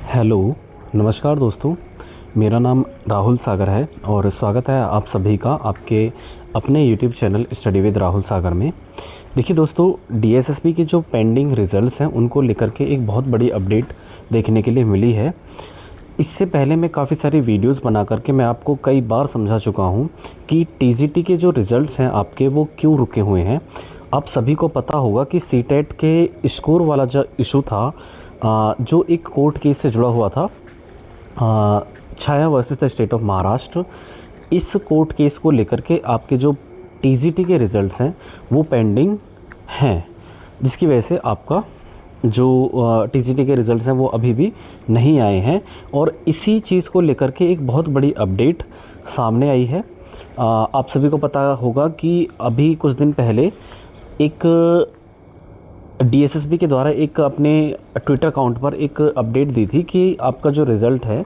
Hello, नमस्कार दोस्तों। मेरा नाम राहुल सागर है और स्वागत है आप सभी का आपके अपने YouTube channel study with Rahul Sagar में। देखिए दोस्तों, डीएसएसबी के जो पेंडिंग रिजल्ट्स हैं उनको लेकर के एक बहुत बड़ी अपडेट देखने के लिए मिली है। इससे पहले मैं काफ़ी सारी वीडियोस बना करके मैं आपको कई बार समझा चुका हूं कि टीजीटी के जो रिजल्ट्स हैं आपके वो क्यों रुके हुए हैं। आप सभी को पता होगा कि सीटेट के स्कोर वाला जो इशू था, जो एक कोर्ट केस से जुड़ा हुआ था, Chhaya versus the state of Maharashtra. इस कोर्ट केस को लेकर के आपके जो टीजीटी के रिजल्ट्स हैं वो पेंडिंग हैं, जिसकी वजह से आपका जो टीजीटी के रिजल्ट्स हैं वो अभी भी नहीं आए हैं। और इसी चीज़ को लेकर के एक बहुत बड़ी अपडेट सामने आई है। आप सभी को पता होगा कि अभी कुछ दिन पहले एक डीएसएसबी के द्वारा एक अपने ट्विटर अकाउंट पर एक अपडेट दी थी कि आपका जो रिज़ल्ट है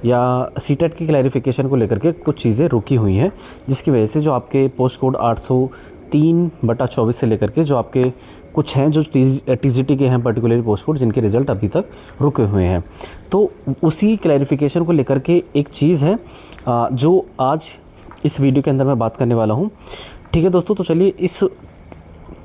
या सीटेट की क्लैरिफिकेशन को लेकर के कुछ चीज़ें रुकी हुई हैं, जिसकी वजह से जो आपके पोस्ट कोड 803/24 से लेकर के जो आपके कुछ हैं जो टीजीटी के हैं पर्टिकुलर पोस्ट कोड, जिनके रिज़ल्ट अभी तक रुके हुए हैं। तो उसी क्लैरिफिकेशन को लेकर के एक चीज़ है जो आज इस वीडियो के अंदर मैं बात करने वाला हूँ। ठीक है दोस्तों, तो चलिए इस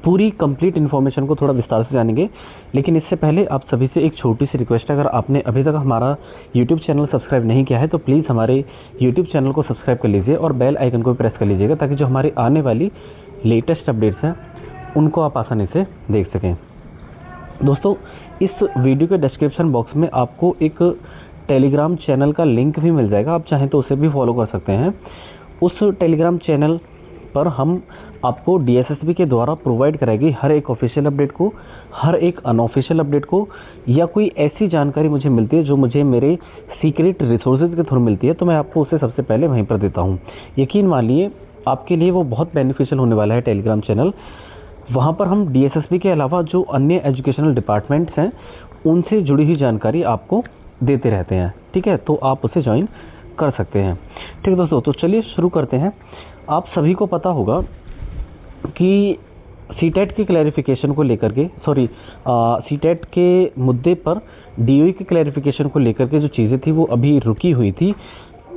पूरी कंप्लीट इन्फॉर्मेशन को थोड़ा विस्तार से जानेंगे। लेकिन इससे पहले आप सभी से एक छोटी सी रिक्वेस्ट है, अगर आपने अभी तक हमारा यूट्यूब चैनल सब्सक्राइब नहीं किया है तो प्लीज़ हमारे यूट्यूब चैनल को सब्सक्राइब कर लीजिए और बेल आइकन को प्रेस कर लीजिएगा, ताकि जो हमारी आने वाली लेटेस्ट अपडेट्स हैं उनको आप आसानी से देख सकें। दोस्तों, इस वीडियो के डिस्क्रिप्शन बॉक्स में आपको एक टेलीग्राम चैनल का लिंक भी मिल जाएगा, आप चाहें तो उसे भी फॉलो कर सकते हैं। उस टेलीग्राम चैनल पर हम आपको डीएसएसबी के द्वारा प्रोवाइड कराएगी हर एक ऑफिशियल अपडेट को, हर एक अनऑफिशियल अपडेट को, या कोई ऐसी जानकारी मुझे मिलती है जो मुझे मेरे सीक्रेट रिसोर्सेज के थ्रू मिलती है, तो मैं आपको उसे सबसे पहले वहीं पर देता हूँ। यकीन मानिए आपके लिए वो बहुत बेनिफिशियल होने वाला है टेलीग्राम चैनल। वहाँ पर हम डीएसएसबी के अलावा जो अन्य एजुकेशनल डिपार्टमेंट्स हैं उनसे जुड़ी हुई जानकारी आपको देते रहते हैं। ठीक है, तो आप उसे ज्वाइन कर सकते हैं। ठीक है दोस्तों, तो चलिए शुरू करते हैं। आप सभी को पता होगा कि सीटेट की क्लैरिफिकेशन को लेकर के सीटेट के मुद्दे पर डीओई की क्लैरिफिकेशन को लेकर के जो चीज़ें थी वो अभी रुकी हुई थी।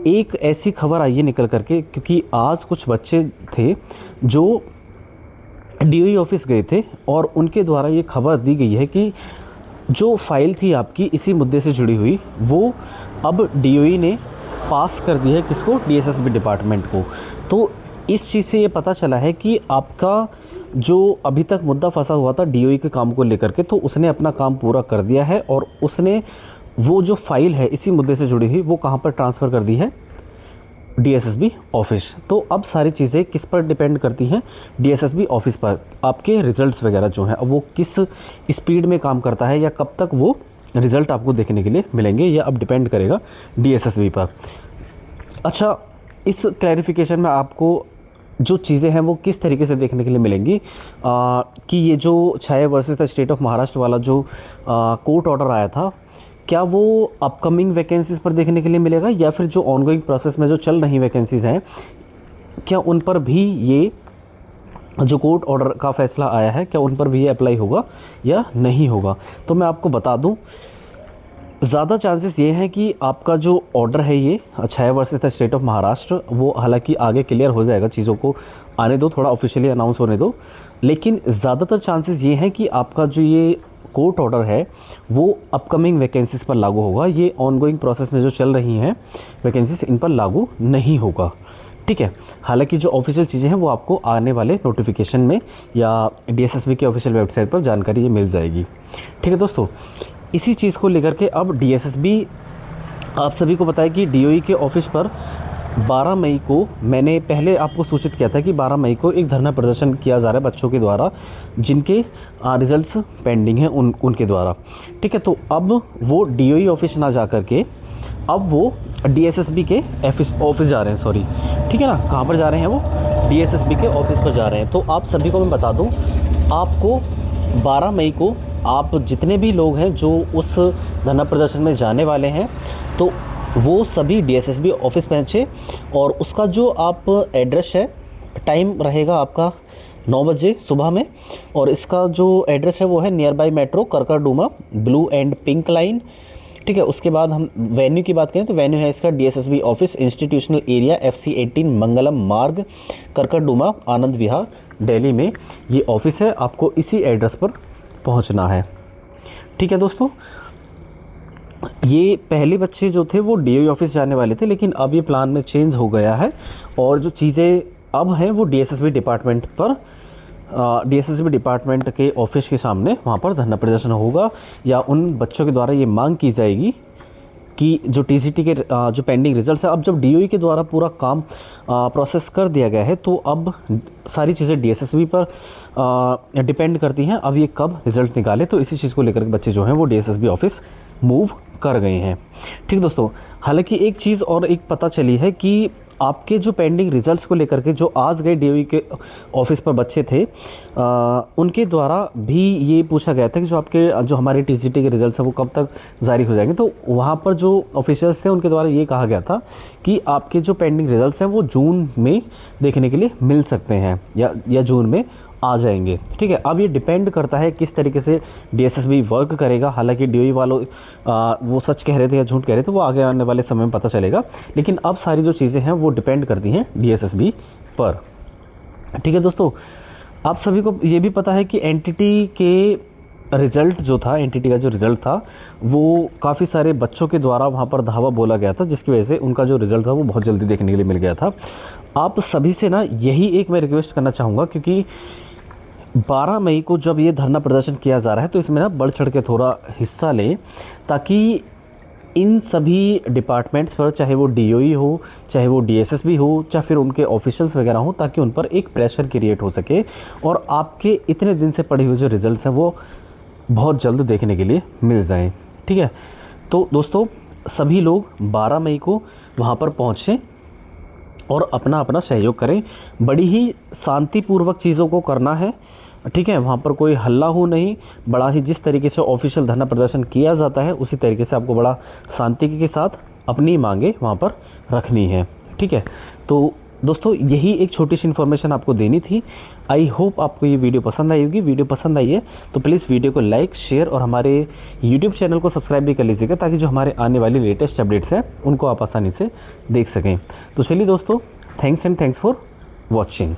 एक ऐसी खबर आई है निकल करके, क्योंकि आज कुछ बच्चे थे जो डीओई ऑफिस गए थे और उनके द्वारा ये खबर दी गई है कि जो फाइल थी आपकी इसी मुद्दे से जुड़ी हुई, वो अब डीओई ने पास कर दी है किसको, डीएसएसबी डिपार्टमेंट को। तो इस चीज़ से ये पता चला है कि आपका जो अभी तक मुद्दा फंसा हुआ था डीओई के काम को लेकर के, तो उसने अपना काम पूरा कर दिया है और उसने वो जो फाइल है इसी मुद्दे से जुड़ी हुई वो कहाँ पर ट्रांसफ़र कर दी है, डीएसएसबी ऑफिस। तो अब सारी चीज़ें किस पर डिपेंड करती हैं, डीएसएसबी ऑफिस पर। आपके रिजल्ट्स वगैरह जो हैं अब वो किस स्पीड में काम करता है या कब तक वो रिजल्ट आपको देखने के लिए मिलेंगे, यह अब डिपेंड करेगा डीएसएसबी पर। अच्छा, इस क्लैरिफिकेशन में आपको जो चीज़ें हैं वो किस तरीके से देखने के लिए मिलेंगी कि ये जो Chhaya versus the state of Maharashtra वाला जो कोर्ट ऑर्डर आया था, क्या वो अपकमिंग वैकेंसीज़ पर देखने के लिए मिलेगा या फिर जो ऑनगोइंग प्रोसेस में जो चल रही वैकेंसीज़ हैं, क्या उन पर भी ये जो कोर्ट ऑर्डर का फैसला आया है क्या उन पर भी ये अप्लाई होगा या नहीं होगा। तो मैं आपको बता दूं, ज़्यादा चांसेस ये हैं कि आपका जो ऑर्डर है ये Chhaya versus the state of Maharashtra, वो हालांकि आगे क्लियर हो जाएगा, चीज़ों को आने दो, थोड़ा ऑफिशियली अनाउंस होने दो, लेकिन ज़्यादातर चांसेस ये हैं कि आपका जो ये कोर्ट ऑर्डर है वो अपकमिंग वैकेंसीज़ पर लागू होगा। ये ऑनगोइंग प्रोसेस में जो चल रही हैं वैकेंसीज इन पर लागू नहीं होगा। ठीक है, हालांकि जो ऑफिशियल चीज़ें हैं वो आपको आने वाले नोटिफिकेशन में या डीएसएसबी की ऑफिशियल वेबसाइट पर जानकारी ये मिल जाएगी। ठीक है दोस्तों, इसी चीज़ को लेकर के अब डीएसएसबी, आप सभी को पता है कि डीओई के ऑफिस पर 12 मई को, मैंने पहले आपको सूचित किया था कि 12 मई को एक धरना प्रदर्शन किया जा रहा है बच्चों के द्वारा जिनके रिजल्ट्स पेंडिंग हैं उनके द्वारा। ठीक है, तो अब वो डीओई ऑफिस ना जा कर के अब वो डीएसएसबी के ऑफिस जा रहे हैं। ठीक है ना, कहाँ पर जा रहे हैं वो, डीएसएसबी के ऑफिस पर जा रहे हैं। तो आप सभी को मैं बता दूँ, आपको 12 मई को आप जितने भी लोग हैं जो उस धरना प्रदर्शन में जाने वाले हैं, तो वो सभी डीएसएसबी ऑफिस पहुँचे और उसका जो आप एड्रेस है, टाइम रहेगा आपका 9 बजे सुबह में, और इसका जो एड्रेस है वो है near by metro Karkardooma, blue and pink line, ठीक है। उसके बाद हम वेन्यू की बात करें तो वेन्यू है इसका DSSB office, institutional area, FC 18 मंगलम मार्ग, करकटडुमा, आनंद विहार, दिल्ली में ये ऑफिस है। आपको इसी एड्रेस पर पहुंचना है। ठीक है दोस्तों, ये पहले बच्चे जो थे वो DOE ऑफिस जाने वाले थे, लेकिन अब ये प्लान में चेंज हो गया है और जो चीज़ें अब हैं वो DSSB डिपार्टमेंट पर DSSB डिपार्टमेंट के ऑफिस के सामने वहाँ पर धरना प्रदर्शन होगा, या उन बच्चों के द्वारा ये मांग की जाएगी कि जो TCT के जो पेंडिंग रिजल्ट है, अब जब DOE के द्वारा पूरा काम प्रोसेस कर दिया गया है तो अब सारी चीज़ें DSSB पर डिपेंड करती हैं अब ये कब रिजल्ट निकाले। तो इसी चीज़ को लेकर के बच्चे जो हैं वो DSSB ऑफिस मूव कर गए हैं। ठीक दोस्तों, हालांकि एक चीज़ और एक पता चली है कि आपके जो पेंडिंग रिजल्ट्स को लेकर के जो आज गए DOE के ऑफिस पर बच्चे थे, उनके द्वारा भी ये पूछा गया था कि जो हमारे TCT के रिजल्ट्स हैं वो कब तक जारी हो जाएंगे। तो वहाँ पर जो ऑफिशियल्स थे उनके द्वारा ये कहा गया था कि आपके जो पेंडिंग रिजल्ट्स हैं वो जून में देखने के लिए मिल सकते हैं या जून में आ जाएंगे। ठीक है, अब ये डिपेंड करता है किस तरीके से DSSB वर्क करेगा। हालांकि DOE वालों वो सच कह रहे थे या झूठ कह रहे थे वो आगे आने वाले समय में पता चलेगा, लेकिन अब सारी जो चीज़ें हैं वो डिपेंड करती हैं DSSB पर। ठीक है दोस्तों, आप सभी को ये भी पता है कि एनटीटी के रिजल्ट जो था, एनटीटी का जो रिजल्ट था वो काफ़ी सारे बच्चों के द्वारा वहाँ पर धावा बोला गया था, जिसकी वजह से उनका जो रिजल्ट था वो बहुत जल्दी देखने के लिए मिल गया था। आप सभी से ना यही एक मैं रिक्वेस्ट करना चाहूँगा, क्योंकि 12 मई को जब ये धरना प्रदर्शन किया जा रहा है तो इसमें ना बढ़ चढ़ के थोड़ा हिस्सा लें, ताकि इन सभी डिपार्टमेंट्स पर, चाहे वो DOE हो, चाहे वो DSSB हो, चाहे फिर उनके ऑफिशियल्स वगैरह हो, ताकि उन पर एक प्रेशर क्रिएट हो सके और आपके इतने दिन से पड़े हुए जो रिजल्ट्स हैं वो बहुत जल्द देखने के लिए मिल जाएं। ठीक है, तो दोस्तों सभी लोग 12 मई को वहाँ पर पहुँचें और अपना अपना सहयोग करें। बड़ी ही शांतिपूर्वक चीज़ों को करना है। ठीक है, वहाँ पर कोई हल्ला हो नहीं, बड़ा ही जिस तरीके से ऑफिशियल धरना प्रदर्शन किया जाता है उसी तरीके से आपको बड़ा शांति के साथ अपनी मांगे वहाँ पर रखनी है। ठीक है, तो दोस्तों यही एक छोटी सी इन्फॉर्मेशन आपको देनी थी। आई होप आपको ये वीडियो पसंद आई होगी। वीडियो पसंद आई है तो प्लीज़ वीडियो को लाइक, शेयर और हमारे यूट्यूब चैनल को सब्सक्राइब भी कर लीजिएगा, ताकि जो हमारे आने वाली लेटेस्ट अपडेट्स हैं उनको आप आसानी से देख सकें। तो चलिए दोस्तों, थैंक्स फॉर वॉचिंग।